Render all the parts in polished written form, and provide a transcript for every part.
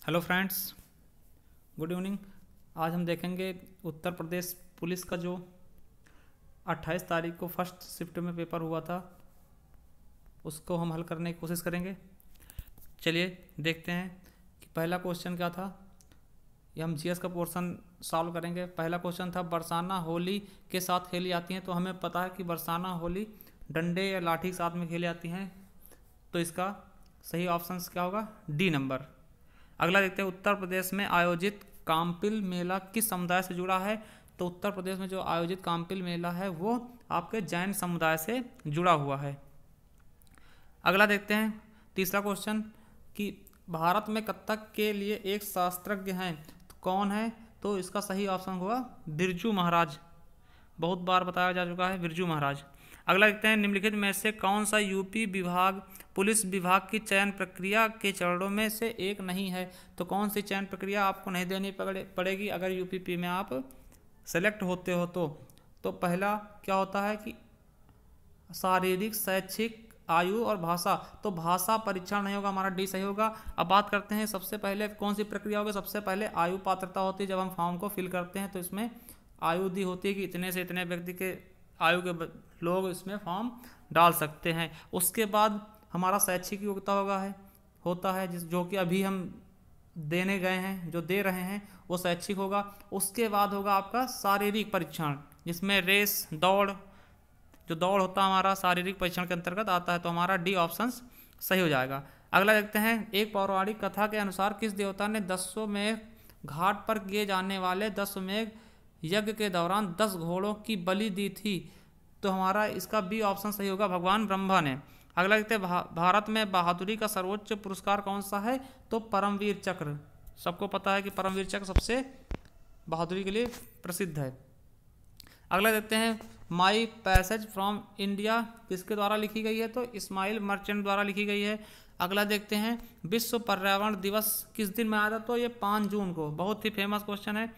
Hello friends, good evening. आज हम देखेंगे उत्तर प्रदेश पुलिस का जो 28 तारीख को फर्स्ट शिफ्ट में पेपर हुआ था, उसको हम हल करने की कोशिश करेंगे। चलिए देखते हैं कि पहला क्वेश्चन क्या था। ये हम जीएस का पोर्शन सॉल्व करेंगे। पहला क्वेश्चन था, बरसाना होली के साथ खेली जाती हैं। तो हमें पता है कि बरसाना होली डंडे या लाठी के साथ में खेली जाती हैं, तो इसका सही ऑप्शन क्या होगा? D number. अगला देखते हैं, उत्तर प्रदेश में आयोजित काम्पिल मेला किस समुदाय से जुड़ा है? तो उत्तर प्रदेश में जो आयोजित काम्पिल मेला है वो आपके जैन समुदाय से जुड़ा हुआ है। अगला देखते हैं, तीसरा क्वेश्चन कि भारत में कथक के लिए एक शास्त्रज्ञ हैं, तो कौन है? तो इसका सही ऑप्शन होगा बिरजू महाराज। बहुत बार बताया जा चुका है, बिरजू महाराज। अगला देखते हैं, निम्नलिखित में से कौन सा यूपी विभाग पुलिस विभाग की चयन प्रक्रिया के चरणों में से एक नहीं है? तो कौन सी चयन प्रक्रिया आपको नहीं देनी पड़ेगी अगर यूपीपी में आप सेलेक्ट होते हो? तो पहला क्या होता है कि शारीरिक, शैक्षिक, आयु और भाषा। तो भाषा परीक्षण नहीं होगा, हमारा डी सही होगा। अब बात करते हैं, सबसे पहले कौन सी प्रक्रिया होगी? सबसे पहले आयु पात्रता होती है। जब हम फॉर्म को फिल करते हैं तो इसमें आयु दी होती है कि इतने से इतने व्यक्ति के आयु के लोग इसमें फॉर्म डाल सकते हैं। उसके बाद हमारा शैक्षिक योग्यता होता है जो कि अभी हम देने गए हैं, जो दे रहे हैं वो शैक्षिक होगा। उसके बाद होगा आपका शारीरिक परीक्षण, जिसमें रेस, दौड़, जो दौड़ होता है हमारा शारीरिक परीक्षण के अंतर्गत आता है। तो हमारा डी ऑप्शन सही हो जाएगा। अगला देखते हैं, एक पौराणिक कथा के अनुसार किस देवता ने दशमेध घाट पर किए जाने वाले दशमेध यज्ञ के दौरान 10 घोड़ों की बलि दी थी? तो हमारा इसका बी ऑप्शन सही होगा, भगवान ब्रह्मा ने। अगला देखते हैं, भारत में बहादुरी का सर्वोच्च पुरस्कार कौन सा है? तो परमवीर चक्र। सबको पता है कि परमवीर चक्र सबसे बहादुरी के लिए प्रसिद्ध है। अगला देखते हैं, माई पैसेज फ्रॉम इंडिया किसके द्वारा लिखी गई है? तो इस्माइल मर्चेंट द्वारा लिखी गई है। अगला देखते हैं, विश्व पर्यावरण दिवस किस दिन मनाया था? तो ये 5 जून को। बहुत ही फेमस क्वेश्चन है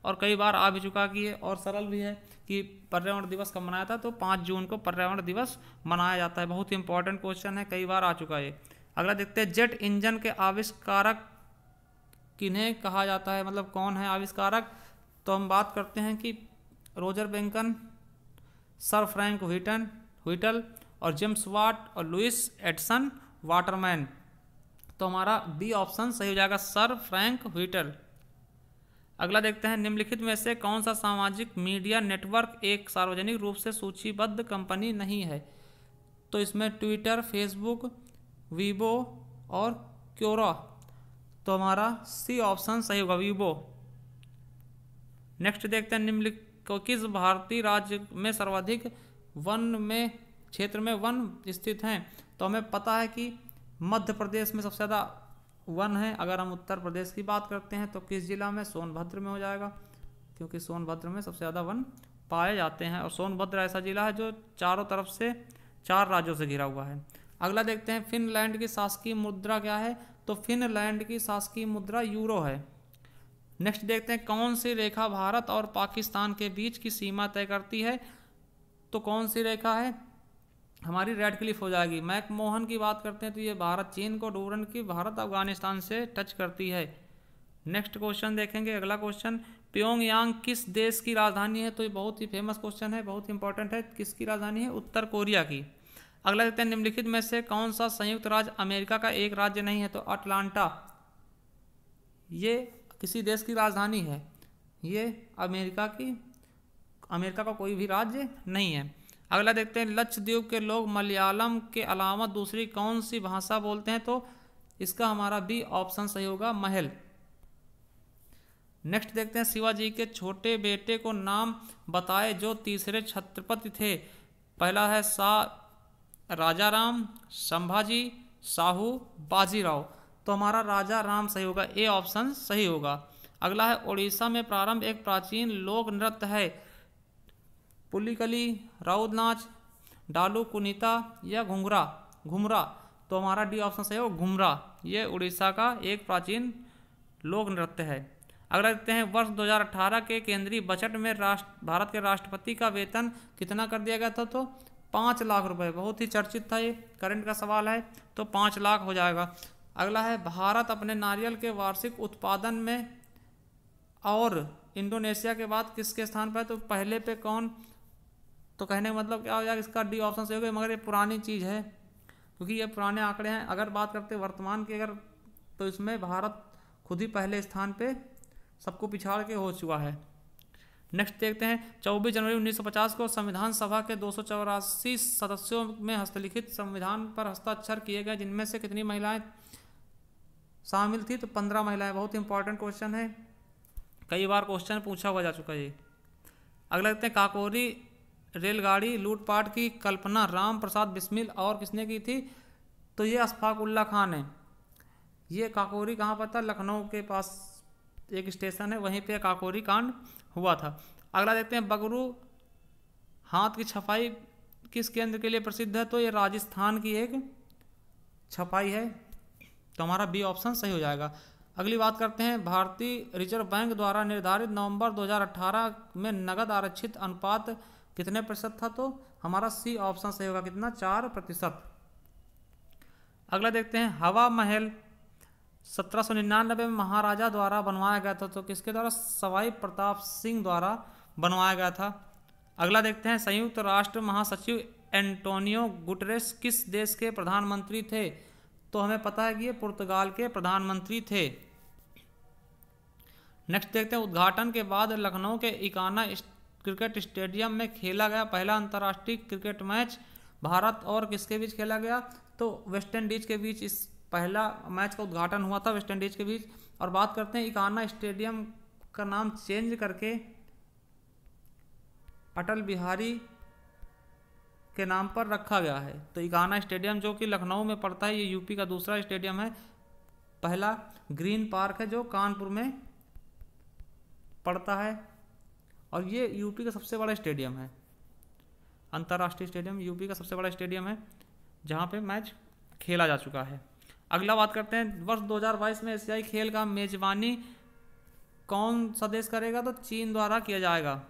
और कई बार आ भी चुका कि ये और सरल भी है कि पर्यावरण दिवस कब मनाया था? तो 5 जून को पर्यावरण दिवस मनाया जाता है। बहुत ही इंपॉर्टेंट क्वेश्चन है, कई बार आ चुका है। अगला देखते हैं, जेट इंजन के आविष्कारक किन्हें कहा जाता है? मतलब कौन है आविष्कारक? तो हम बात करते हैं कि रोजर बेंकन, सर फ्रैंक व्हीटल और जेम्स वाट और लुइस एडिसन वाटरमैन। तो हमारा बी ऑप्शन सही हो जाएगा, सर फ्रैंक व्हीटल। अगला देखते हैं, निम्नलिखित में से कौन सा सामाजिक मीडिया नेटवर्क एक सार्वजनिक रूप से सूचीबद्ध कंपनी नहीं है? तो इसमें ट्विटर, फेसबुक, वीबो और क्योरा। तो हमारा सी ऑप्शन सही होगा, वीबो। नेक्स्ट देखते हैं, निम्नलिखित किस भारतीय राज्य में सर्वाधिक वन में क्षेत्र में वन स्थित हैं? तो हमें पता है कि मध्य प्रदेश में सबसे ज़्यादा वन है। अगर हम उत्तर प्रदेश की बात करते हैं तो किस जिला में? सोनभद्र में हो जाएगा, क्योंकि सोनभद्र में सबसे ज़्यादा वन पाए जाते हैं। और सोनभद्र ऐसा जिला है जो चारों तरफ से 4 राज्यों से घिरा हुआ है। अगला देखते हैं, फिनलैंड की शासकीय मुद्रा क्या है? तो फिनलैंड की शासकीय मुद्रा यूरो है। नेक्स्ट देखते हैं, कौन सी रेखा भारत और पाकिस्तान के बीच की सीमा तय करती है? तो कौन सी रेखा है? हमारी रेड क्लिफ हो जाएगी। मैकमोहन की बात करते हैं तो ये भारत चीन को, डूरन की भारत अफगानिस्तान से टच करती है। नेक्स्ट क्वेश्चन देखेंगे, अगला क्वेश्चन, प्योंगयांग किस देश की राजधानी है? तो ये बहुत ही फेमस क्वेश्चन है, बहुत इंपॉर्टेंट है। किसकी राजधानी है? उत्तर कोरिया की। अगला देखते हैं, निम्नलिखित में से कौन सा संयुक्त राज्य अमेरिका का एक राज्य नहीं है? तो अटलांटा ये किसी देश की राजधानी है, ये अमेरिका का कोई भी राज्य नहीं है। अगला देखते हैं, लक्षद्वीप के लोग मलयालम के अलावा दूसरी कौन सी भाषा बोलते हैं? तो इसका हमारा बी ऑप्शन सही होगा, महल। नेक्स्ट देखते हैं, शिवाजी के छोटे बेटे को नाम बताए जो तीसरे छत्रपति थे। पहला है राजा राम, संभाजी, शाहू, बाजीराव। तो हमारा राजा राम सही होगा, ए ऑप्शन सही होगा। अगला है, उड़ीसा में प्रारंभ एक प्राचीन लोक नृत्य है। पुलिकली, राउत नाच, डालू कुनीता या घुमरा। तो हमारा डी ऑप्शन सही होगा, घुमरा। ये उड़ीसा का एक प्राचीन लोक नृत्य है। अगला देखते हैं, वर्ष 2018 के केंद्रीय बजट में भारत के राष्ट्रपति का वेतन कितना कर दिया गया था? तो 5 लाख रुपए। बहुत ही चर्चित था, ये करंट का सवाल है, तो 5 लाख हो जाएगा। अगला है भारत अपने नारियल के वार्षिक उत्पादन में और इंडोनेशिया के बाद किसके स्थान पर है? तो पहले पे कौन? तो कहने का मतलब क्या हो जाएगा? इसका डी ऑप्शन सही होगा, मगर ये पुरानी चीज़ है क्योंकि ये पुराने आंकड़े हैं। अगर बात करते हैं वर्तमान की, अगर तो इसमें भारत खुद ही पहले स्थान पे सबको पिछाड़ के हो चुका है। नेक्स्ट देखते हैं, 24 जनवरी 1950 को संविधान सभा के 284 सदस्यों में हस्तलिखित संविधान पर हस्ताक्षर किए गए, जिनमें से कितनी महिलाएं शामिल थी? तो 15 महिलाएं। बहुत इंपॉर्टेंट क्वेश्चन है, कई बार क्वेश्चन पूछा हुआ जा चुका है ये। अगला देखते हैं, काकोरी रेलगाड़ी लूटपाट की कल्पना राम प्रसाद बिस्मिल और किसने की थी? तो ये अशफाक उल्ला खान है। ये काकोरी कहाँ पर था? लखनऊ के पास एक स्टेशन है, वहीं पे काकोरी कांड हुआ था। अगला देखते हैं, बगरू हाथ की छपाई किस केंद्र के लिए प्रसिद्ध है? तो ये राजस्थान की एक छपाई है, तो हमारा बी ऑप्शन सही हो जाएगा। अगली बात करते हैं, भारतीय रिजर्व बैंक द्वारा निर्धारित नवंबर 2018 में नगद आरक्षित अनुपात कितने प्रतिशत था? तो हमारा सी ऑप्शन सही होगा, कितना? 4%। अगला देखते हैं, हवा महल 1799 में महाराजा द्वारा बनवाया गया था, तो किसके द्वारा? सवाई प्रताप सिंह द्वारा बनवाया गया था। अगला देखते हैं, संयुक्त राष्ट्र महासचिव एंटोनियो गुटेरेस किस देश के प्रधानमंत्री थे? तो हमें पता है कि ये पुर्तगाल के प्रधानमंत्री थे। नेक्स्ट देखते हैं, उद्घाटन के बाद लखनऊ के इकाना क्रिकेट स्टेडियम में खेला गया पहला अंतर्राष्ट्रीय क्रिकेट मैच भारत और किसके बीच खेला गया? तो वेस्ट इंडीज के बीच इस पहला मैच का उद्घाटन हुआ था, वेस्ट इंडीज के बीच। और बात करते हैं, इकाना स्टेडियम का नाम चेंज करके अटल बिहारी के नाम पर रखा गया है। तो इकाना स्टेडियम जो कि लखनऊ में पड़ता है, ये यूपी का दूसरा स्टेडियम है। पहला ग्रीन पार्क है जो कानपुर में पड़ता है, और ये यूपी का सबसे बड़ा स्टेडियम है, अंतर्राष्ट्रीय स्टेडियम यूपी का सबसे बड़ा स्टेडियम है जहाँ पे मैच खेला जा चुका है। अगला बात करते हैं, वर्ष 2022 में एशियाई खेल का मेजबानी कौन सा देश करेगा? तो चीन द्वारा किया जाएगा।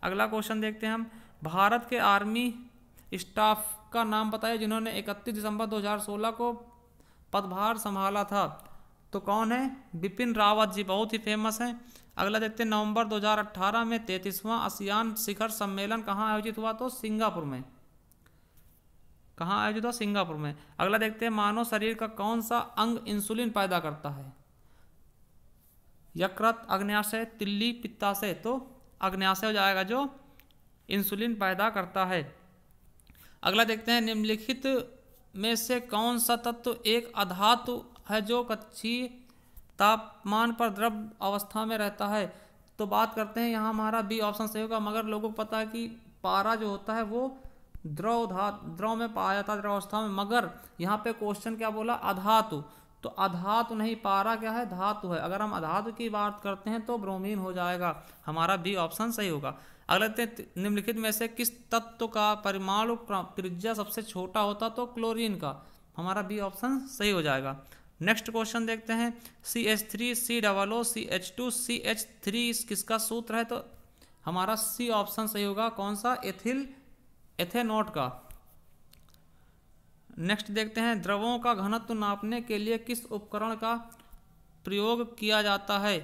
अगला क्वेश्चन देखते हैं हम, भारत के आर्मी स्टाफ का नाम बताइए जिन्होंने 31 दिसंबर 2016 को पदभार संभाला था। तो कौन है? बिपिन रावत जी, बहुत ही फेमस हैं। अगला देखते हैं, नवंबर 2018 में 33वां आसियान शिखर सम्मेलन कहाँ आयोजित हुआ? तो सिंगापुर में। कहाँ आयोजित हुआ? सिंगापुर में। अगला देखते हैं, मानव शरीर का कौन सा अंग इंसुलिन पैदा करता है? यकृत, अग्न्याशय, तिल्ली, पित्ताशय। तो अग्न्याशय हो जाएगा जो इंसुलिन पैदा करता है। अगला देखते हैं, निम्नलिखित में से कौन सा तत्व एक अधातु है जो कक्षीय तापमान पर द्रव अवस्था में रहता है? तो बात करते हैं, यहाँ हमारा बी ऑप्शन सही होगा, मगर लोगों को पता है कि पारा जो होता है वो द्रव में पाया जाता है, द्रव अवस्था में। मगर यहाँ पे क्वेश्चन क्या बोला? अधातु। तो अधातु नहीं, पारा क्या है? धातु है। अगर हम अधातु की बात करते हैं तो ब्रोमीन हो जाएगा, हमारा बी ऑप्शन सही होगा। अगले निम्नलिखित में से किस तत्व का परमाणु त्रिज्या सबसे छोटा होता? तो क्लोरीन का, हमारा बी ऑप्शन सही हो जाएगा। नेक्स्ट क्वेश्चन देखते हैं, CH3 COO CH2 CH3 किसका सूत्र है? तो हमारा सी ऑप्शन सही होगा, कौन सा? एथेनॉट का। नेक्स्ट देखते हैं, द्रवों का घनत्व नापने के लिए किस उपकरण का प्रयोग किया जाता है?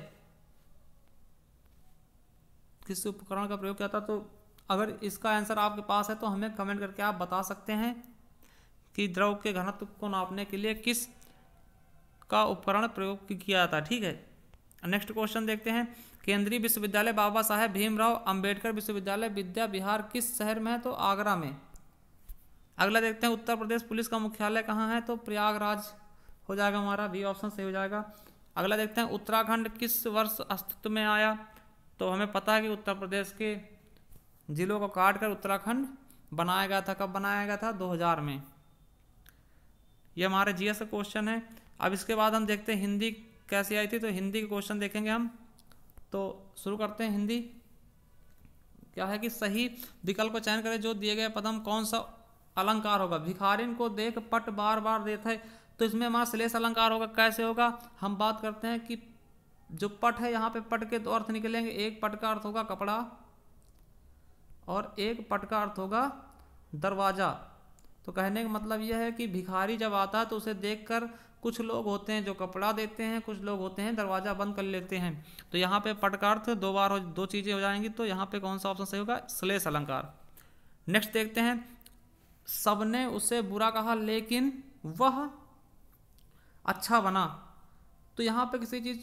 किस उपकरण का प्रयोग किया जाता? तो अगर इसका आंसर आपके पास है तो हमें कमेंट करके आप बता सकते हैं कि द्रव के घनत्व को नापने के लिए किस का उपकरण प्रयोग किया जाता है। ठीक है, नेक्स्ट क्वेश्चन देखते हैं, केंद्रीय विश्वविद्यालय बाबा साहेब भीमराव अंबेडकर विश्वविद्यालय विद्या विहार किस शहर में है? तो आगरा में। अगला देखते हैं, उत्तर प्रदेश पुलिस का मुख्यालय कहाँ है? तो प्रयागराज हो जाएगा, हमारा बी ऑप्शन सही हो जाएगा। अगला देखते हैं, उत्तराखंड किस वर्ष अस्तित्व में आया? तो हमें पता है कि उत्तर प्रदेश के जिलों को काट कर उत्तराखंड बनाया गया था। कब बनाया गया था? 2000 में। ये हमारे जीएस का क्वेश्चन है। अब इसके बाद हम देखते हैं हिंदी कैसी आई थी, तो हिंदी के क्वेश्चन देखेंगे हम। तो शुरू करते हैं। हिंदी क्या है कि सही विकल्प को चयन करें, जो दिए गए पदम कौन सा अलंकार होगा? भिखारिन को देख पट बार बार देता है, तो इसमें हमारा श्लेष अलंकार होगा। कैसे होगा? हम बात करते हैं कि जो पट है, यहाँ पे पट के दो अर्थ निकलेंगे। एक पट का अर्थ होगा कपड़ा और एक पट का अर्थ होगा दरवाजा। तो कहने का मतलब यह है कि भिखारी जब आता है तो उसे देखकर कुछ लोग होते हैं जो कपड़ा देते हैं, कुछ लोग होते हैं दरवाज़ा बंद कर लेते हैं। तो यहाँ पे पटकार्थ दो बार दो चीज़ें हो जाएंगी, तो यहाँ पे कौन सा ऑप्शन सही होगा? श्लेष अलंकार। नेक्स्ट देखते हैं, सबने उसे बुरा कहा लेकिन वह अच्छा बना। तो यहाँ पे किसी चीज़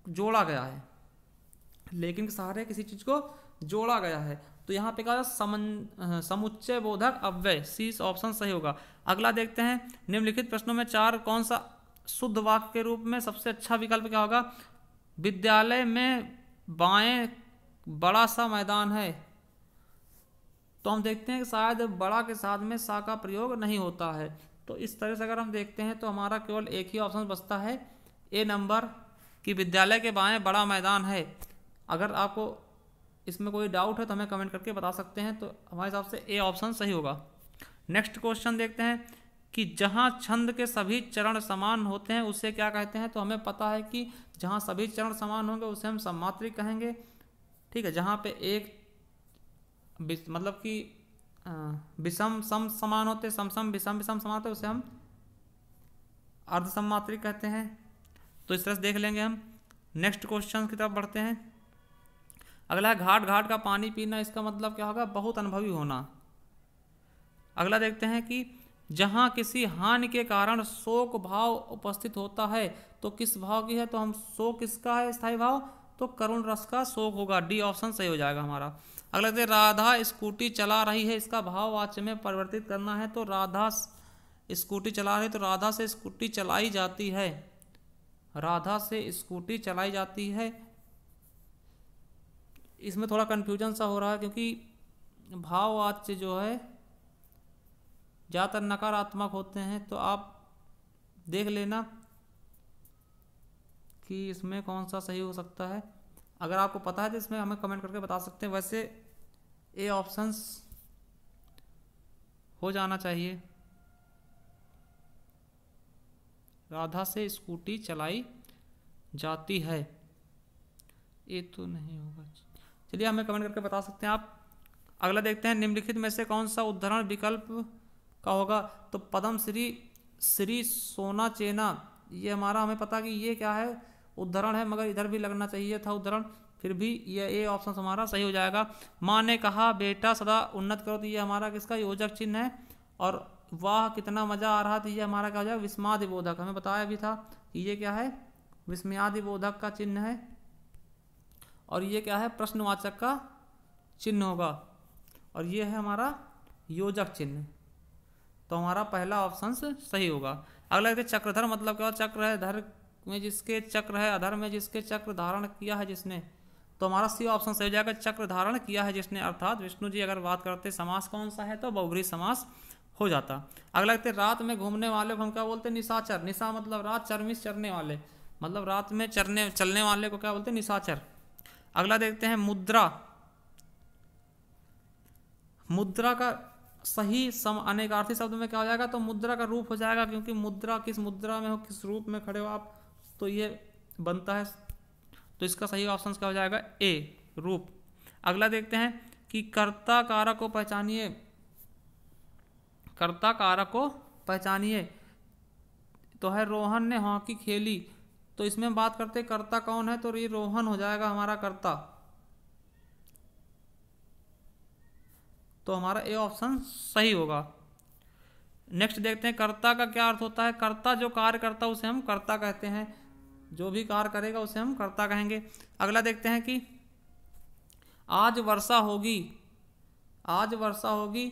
जोड़ा गया है, लेकिन के सहारे किसी चीज़ को जोड़ा गया है, तो यहाँ पे क्या समुच्चय बोधक अव्यय, सी ऑप्शन सही होगा। अगला देखते हैं, निम्नलिखित प्रश्नों में चार कौन सा शुद्ध वाक्य के रूप में सबसे अच्छा विकल्प क्या होगा? विद्यालय में बाएं बड़ा सा मैदान है। तो हम देखते हैं कि शायद बड़ा के साथ में सा का प्रयोग नहीं होता है। तो इस तरह से अगर हम देखते हैं तो हमारा केवल एक ही ऑप्शन बचता है, ए नंबर, कि विद्यालय के बाएं बड़ा मैदान है। अगर आपको इसमें कोई डाउट है तो हमें कमेंट करके बता सकते हैं। तो हमारे हिसाब से ए ऑप्शन सही होगा। नेक्स्ट क्वेश्चन देखते हैं कि जहाँ छंद के सभी चरण समान होते हैं उसे क्या कहते हैं? तो हमें पता है कि जहाँ सभी चरण समान होंगे उसे हम सम्मात्रिक कहेंगे। ठीक है, जहाँ पे एक मतलब कि विषम सम समान होते, सम सम विषम विषम समान होते, उसे हम अर्ध सम्मात्रिक कहते हैं। तो इस तरह से देख लेंगे हम। नेक्स्ट क्वेश्चन की तरफ बढ़ते हैं। अगला है, घाट घाट का पानी पीना, इसका मतलब क्या होगा? बहुत अनुभवी होना। अगला देखते हैं कि जहाँ किसी हानि के कारण शोक भाव उपस्थित होता है तो किस भाव की है? तो हम शोक किसका है स्थायी भाव? तो करुण रस का शोक होगा। डी ऑप्शन सही हो जाएगा हमारा। अगला देखते हैं, राधा स्कूटी चला रही है, इसका भाव वाच्य में परिवर्तित करना है। तो राधा स्कूटी चला रही है, तो राधा से स्कूटी चलाई जाती है, राधा से स्कूटी चलाई जाती है। इसमें थोड़ा कन्फ्यूजन सा हो रहा है क्योंकि भाववाच्य जो है ज़्यादातर नकारात्मक होते हैं। तो आप देख लेना कि इसमें कौन सा सही हो सकता है। अगर आपको पता है तो इसमें हमें कमेंट करके बता सकते हैं। वैसे ए ऑप्शंस हो जाना चाहिए, राधा से स्कूटी चलाई जाती है, ये तो नहीं होगा। चलिए हमें कमेंट करके बता सकते हैं आप। अगला देखते हैं, निम्नलिखित में से कौन सा उदाहरण विकल्प का होगा? तो पद्मश्री श्री सोना चेना, ये हमारा हमें पता कि ये क्या है? उदाहरण है, मगर इधर भी लगना चाहिए था उदाहरण, फिर भी ये ए ऑप्शन हमारा सही हो जाएगा। माँ ने कहा बेटा सदा उन्नत करो, तो ये हमारा किसका योजक चिन्ह है। और वाह कितना मजा आ रहा था, ये हमारा क्या हो जाएगा? विस्मादि बोधक। हमें बताया भी था कि ये क्या है? विस्मयादि बोधक का चिन्ह है। और ये क्या है? प्रश्नवाचक का चिन्ह होगा। और ये है हमारा योजक चिन्ह। तो हमारा पहला ऑप्शन सही होगा। अगला देखते चक्रधर मतलब क्या? चक्र है धर में जिसके चक्र है, अधर में जिसके चक्र धारण किया है जिसने। तो हमारा सी ऑप्शन सही हो जाएगा, चक्र धारण किया है जिसने। अर्थात विष्णु जी अगर बात करते समास कौन सा है तो बहुब्रीहि समास हो जाता। अगला देखते रात में घूमने वाले को हम क्या बोलते हैं? निशाचर। निशा मतलब रात, चरमिस चरने वाले, मतलब रात में चलने वाले को क्या बोलते हैं? निशाचर। अगला देखते हैं मुद्रा। मुद्रा का सही अनेकार्थी शब्द में क्या हो जाएगा? तो मुद्रा का रूप हो जाएगा, क्योंकि मुद्रा किस मुद्रा में हो, किस रूप में खड़े हो आप, तो ये बनता है। तो इसका सही ऑप्शन क्या हो जाएगा? ए रूप। अगला देखते हैं कि कर्ता कारक को पहचानिए। कर्ता कारक को पहचानिए तो है रोहन ने हॉकी खेली। तो इसमें बात करते कर्ता कौन है? तो ये रोहन हो जाएगा हमारा कर्ता। तो हमारा ए ऑप्शन सही होगा। नेक्स्ट देखते हैं, कर्ता का क्या अर्थ होता है? कर्ता जो कार्य करता है उसे हम कर्ता कहते हैं, जो भी कार्य करेगा उसे हम कर्ता कहेंगे। अगला देखते हैं कि आज वर्षा होगी। आज वर्षा होगी,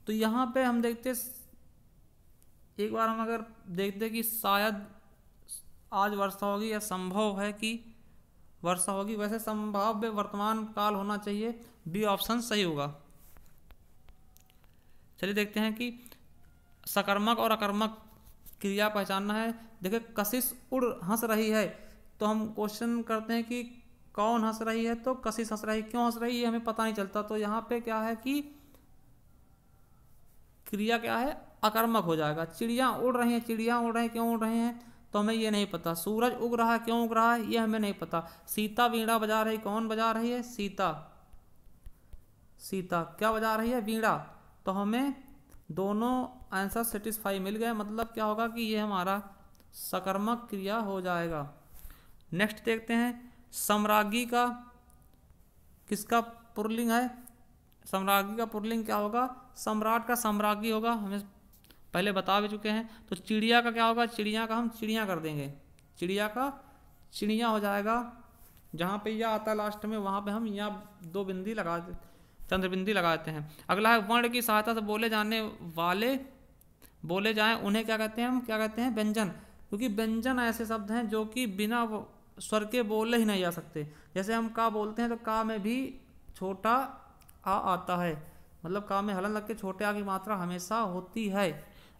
तो यहाँ पे हम देखते एक बार हम अगर देखते कि शायद आज वर्षा होगी या संभव है कि वर्षा होगी, वैसे संभाव्य वर्तमान काल होना चाहिए। बी ऑप्शन सही होगा। चलिए देखते हैं कि सकर्मक और अकर्मक क्रिया पहचानना है। देखिए कशिश उड़ हंस रही है, तो हम क्वेश्चन करते हैं कि कौन हंस रही है? तो कशिश हंस रही। क्यों हंस रही है हमें पता नहीं चलता। तो यहाँ पे क्या है कि क्रिया क्या है? अकर्मक हो जाएगा। चिड़िया उड़ रही हैं, चिड़िया उड़ रही हैं, क्यों उड़ रही हैं? तो हमें ये नहीं पता। सूरज उग रहा है, क्यों उग रहा है? ये हमें नहीं पता। सीता वीणा बजा रही, कौन बजा रही है? सीता। सीता क्या बजा रही है? वीणा। तो हमें दोनों आंसर सेटिस्फाई मिल गए। मतलब क्या होगा कि ये हमारा सकर्मक क्रिया हो जाएगा। नेक्स्ट देखते हैं, सम्राज्ञी का किसका पुल्लिंग है? सम्राज्ञी का पुल्लिंग क्या होगा? सम्राट का सम्राज्ञी होगा, हमें पहले बता भी चुके हैं। तो चिड़िया का क्या होगा? चिड़िया का हम चिड़िया कर देंगे, चिड़िया का चिड़िया हो जाएगा। जहाँ पे या आता है लास्ट में वहाँ पे हम या दो बिंदी लगा चंद्र बिंदी लगाते हैं। अगला है, वर्ण की सहायता से बोले जाने वाले बोले जाएं उन्हें क्या कहते हैं? हम क्या कहते हैं? व्यंजन। क्योंकि व्यंजन ऐसे शब्द हैं जो कि बिना स्वर के बोले ही नहीं जा सकते। जैसे हम का बोलते हैं तो का में भी छोटा आ आता है, मतलब का में हलन लग के छोटे आ की मात्रा हमेशा होती है।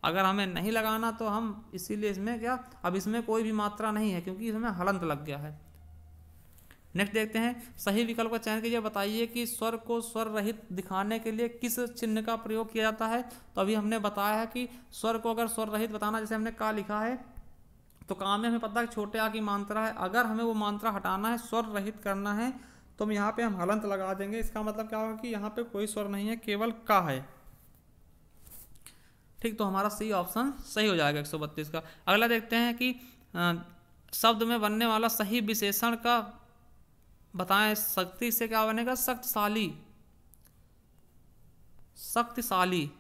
अगर हमें नहीं लगाना तो हम इसीलिए इसमें क्या, अब इसमें कोई भी मात्रा नहीं है क्योंकि इसमें हलंत लग गया है। नेक्स्ट देखते हैं, सही विकल्प का चयन कीजिए, बताइए कि स्वर को स्वर रहित दिखाने के लिए किस चिन्ह का प्रयोग किया जाता है। तो अभी हमने बताया है कि स्वर को अगर स्वर रहित बताना, जैसे हमने का लिखा है तो का में हमें पता है छोटे आ की मात्रा है, अगर हमें वो मात्रा हटाना है, स्वर रहित करना है, तो हम यहाँ पे हम हलंत लगा देंगे। इसका मतलब क्या होगा कि यहाँ पे कोई स्वर नहीं है, केवल का है। ठीक, तो हमारा सी ऑप्शन सही हो जाएगा 132 का। अगला देखते हैं कि शब्द में बनने वाला सही विशेषण का बताएं। शक्ति से क्या बनेगा? शक्तिशाली, शक्तिशाली।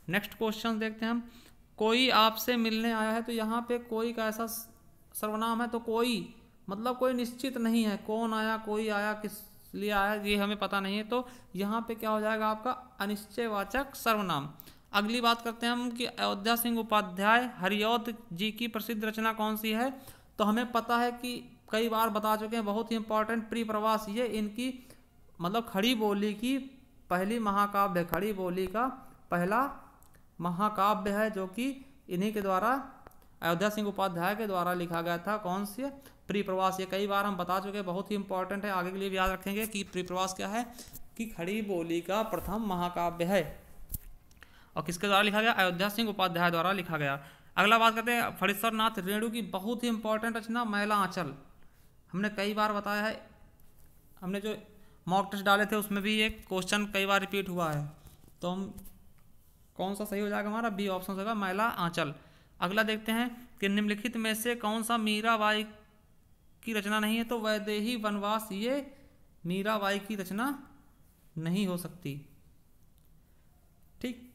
नेक्स्ट क्वेश्चन देखते हैं हम, कोई आपसे मिलने आया है, तो यहाँ पे कोई का ऐसा सर्वनाम है, तो कोई मतलब कोई निश्चित नहीं है, कौन आया, कोई आया, किस लिए आया, ये हमें पता नहीं है। तो यहाँ पे क्या हो जाएगा आपका? अनिश्चयवाचक सर्वनाम। अगली बात करते हैं हम कि अयोध्या सिंह उपाध्याय हरिऔध जी की प्रसिद्ध रचना कौन सी है। तो हमें पता है कि कई बार बता चुके हैं, बहुत ही इंपॉर्टेंट, प्री प्रवास। ये इनकी मतलब खड़ी बोली की पहली महाकाव्य, खड़ी बोली का पहला महाकाव्य है, जो कि इन्हीं के द्वारा, अयोध्या सिंह उपाध्याय के द्वारा लिखा गया था। कौन सी? प्री प्रवास। ये कई बार हम बता चुके हैं, बहुत ही इंपॉर्टेंट है, आगे के लिए भी याद रखेंगे कि प्री प्रवास क्या है, कि खड़ी बोली का प्रथम महाकाव्य है और किसके द्वारा लिखा गया? अयोध्या सिंह उपाध्याय द्वारा लिखा गया। अगला बात करते हैं, फणीश्वर नाथ रेणु की बहुत ही इंपॉर्टेंट रचना मैला आंचल। हमने कई बार बताया है, हमने जो मॉक टेस्ट डाले थे उसमें भी एक क्वेश्चन कई बार रिपीट हुआ है। तो हम कौन सा सही हो जाएगा? हमारा बी ऑप्शन होगा, मैला आंचल। अगला देखते हैं कि निम्नलिखित में से कौन सा मीराबाई की रचना नहीं है। तो वैदेही वनवास ये मीराबाई की रचना नहीं हो सकती। ठीक,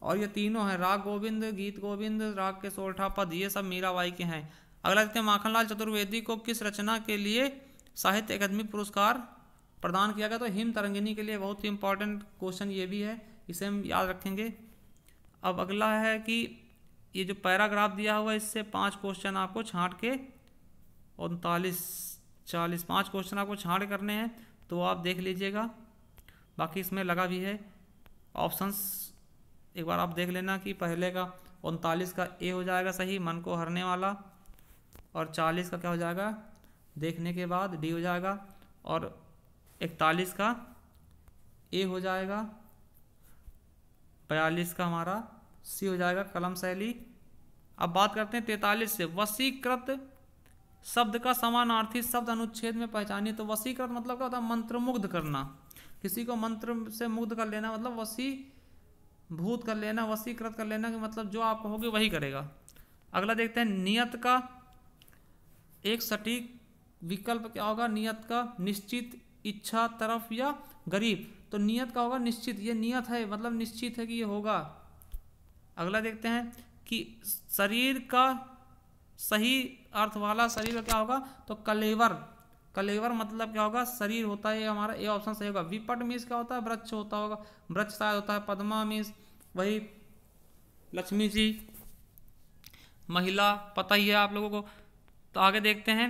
और ये तीनों हैं, राग गोविंद, गीत गोविंद, राग के सोरठा पद, ये सब मीराबाई के हैं। अगला देखते हैं, माखनलाल चतुर्वेदी को किस रचना के लिए साहित्य अकादमी पुरस्कार प्रदान किया गया? तो हिम तरंगिनी के लिए। बहुत ही इंपॉर्टेंट क्वेश्चन ये भी है, इसे हम याद रखेंगे। अब अगला है कि ये जो पैराग्राफ दिया हुआ है, इससे 5 क्वेश्चन आपको छांट के 39, 40 5 क्वेश्चन आपको छांट करने हैं, तो आप देख लीजिएगा। बाकी इसमें लगा भी है ऑप्शंस, एक बार आप देख लेना कि पहले का 39 का ए हो जाएगा सही, मन को हरने वाला, और 40 का क्या हो जाएगा? देखने के बाद डी हो जाएगा, और 41 का ए हो जाएगा, 42 का हमारा सी हो जाएगा, कलम शैली। अब बात करते हैं 43 से, वशीकृत शब्द का समानार्थी शब्द अनुच्छेद में पहचानिए। तो वशीकृत मतलब क्या होता है? मंत्रमुग्ध करना, किसी को मंत्र से मुग्ध कर लेना, मतलब वशीभूत कर लेना, वशीकृत कर लेना, कि मतलब जो आप कहोगे वही करेगा। अगला देखते हैं, नियत का एक सटीक विकल्प क्या होगा? नियत का निश्चित, इच्छा, तरफ या गरीब। तो नियत का होगा निश्चित, ये नियत है मतलब निश्चित है कि ये होगा। अगला देखते हैं कि शरीर का सही अर्थ वाला शरीर का क्या होगा? तो कलेवर, कलेवर मतलब क्या होगा? शरीर होता है, ये हमारा ए ऑप्शन सही होगा। विपट मीन्स क्या होता है? वृक्ष होता होगा, वृक्ष शायद होता है। पद्मा मीन्स वही लक्ष्मी जी, महिला, पता ही है आप लोगों को। तो आगे देखते हैं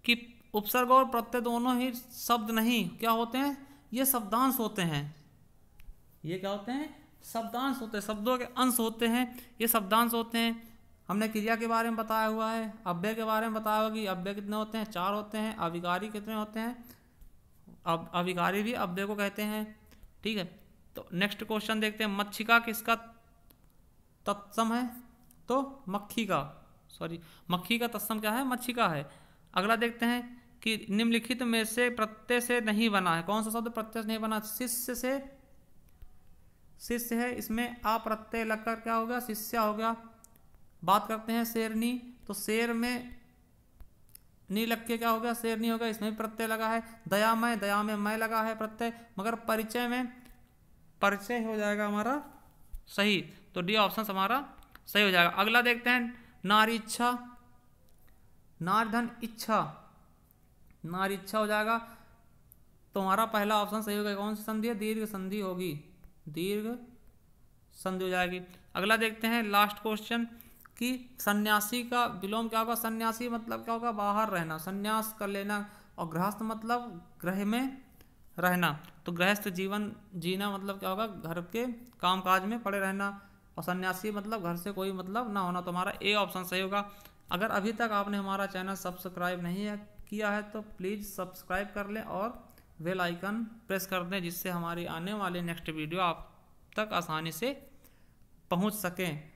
कि उपसर्ग और प्रत्यय दोनों ही शब्द नहीं क्या होते हैं? ये शब्दांश होते हैं। ये क्या होते हैं? शब्दांश होते हैं, शब्दों के अंश होते हैं, ये शब्दांश होते हैं। हमने क्रिया के बारे में बताया हुआ है, अव्यय के बारे में बताया होगा कि अव्यय कितने होते हैं? 4 होते हैं। अविकारी कितने होते हैं? अब अविकारी भी अव्यय को कहते हैं। ठीक है, तो नेक्स्ट क्वेश्चन देखते हैं, मक्षिका किसका तत्सम है? तो मक्खी का, सॉरी मक्खी का तत्सम क्या है? मक्षिका है। अगला देखते हैं कि निम्नलिखित में से प्रत्यय से नहीं बना है। कौन सा शब्द प्रत्यय से नहीं बना? शिष्य से, शिष्य है, इसमें अप्रत्यय लगकर क्या हो गया? शिष्या हो गया। बात करते हैं शेरनी, तो शेर में नी लग के क्या हो गया, शेरनी हो गया, इसमें भी प्रत्यय लगा है। दयामय, दया में मैं लगा है प्रत्यय, मगर परिचय में परिचय हो जाएगा हमारा सही, तो डी ऑप्शन हमारा सही हो जाएगा। अगला देखते हैं नारी इच्छा, नारी धन इच्छा, नारी इच्छा हो जाएगा, तो हमारा पहला ऑप्शन सही होगा। कौन सी संधि है, दीर्घ संधि होगी, दीर्घ संधि हो जाएगी। अगला देखते हैं लास्ट क्वेश्चन कि सन्यासी का विलोम क्या होगा। सन्यासी मतलब क्या होगा, बाहर रहना, सन्यास कर लेना, और गृहस्थ मतलब गृह में रहना, तो गृहस्थ जीवन जीना मतलब क्या होगा, घर के कामकाज में पड़े रहना, और सन्यासी मतलब घर से कोई मतलब ना होना, तो हमारा ए ऑप्शन सही होगा। अगर अभी तक आपने हमारा चैनल सब्सक्राइब नहीं है किया है तो प्लीज़ सब्सक्राइब कर लें और बेल आइकन प्रेस कर दें, जिससे हमारी आने वाली नेक्स्ट वीडियो आप तक आसानी से पहुंच सकें।